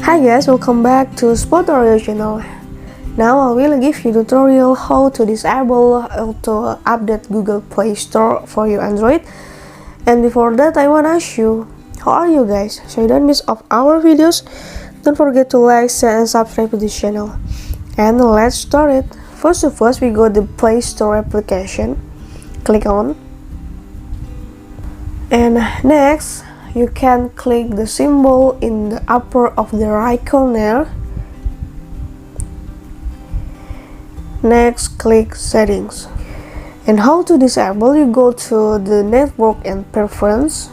Hi guys, welcome back to Spotorio channel. Now I will give you tutorial how to disable auto update Google Play Store for your Android. And before that, I wanna ask you, how are you guys? So you don't miss of our videos, don't forget to like, share, and subscribe to this channel. And let's start it. First of all, we go to the Play Store application. Click on. And next, you can click the symbol in the upper of the right corner. Next, click settings. And how to disable, you go to the network and preference,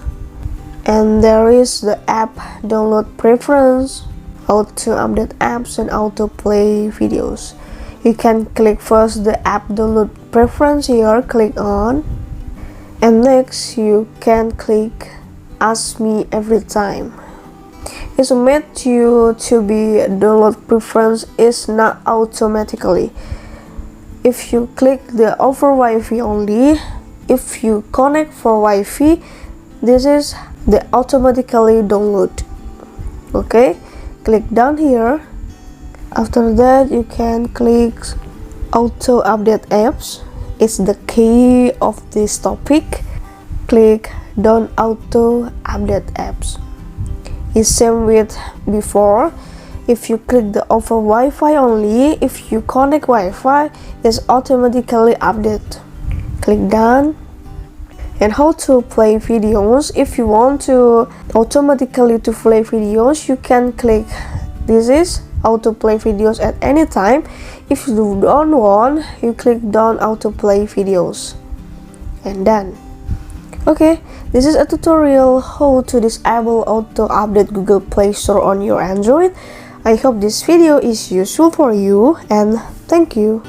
and there is the app download preference, auto update apps, and auto play videos. You can click first the app download preference here, click on, and next you can click ask me every time. It's made you to be download preference is not automatically. If you click the over Wi-Fi only, if you connect for Wi-Fi, this is the automatically download. Okay, click down here. After that, you can click auto update apps. It's the key of this topic. Click don't auto update apps. It's same with before. If you click the over Wi-Fi only, if you connect Wi-Fi, it's automatically update. Click done. And how to play videos, if you want to automatically to play videos, you can click this is auto play videos at any time. If you don't want, you click don't auto play videos and done. Okay, this is a tutorial how to disable auto update Google Play Store on your Android. I hope this video is useful for you, and thank you.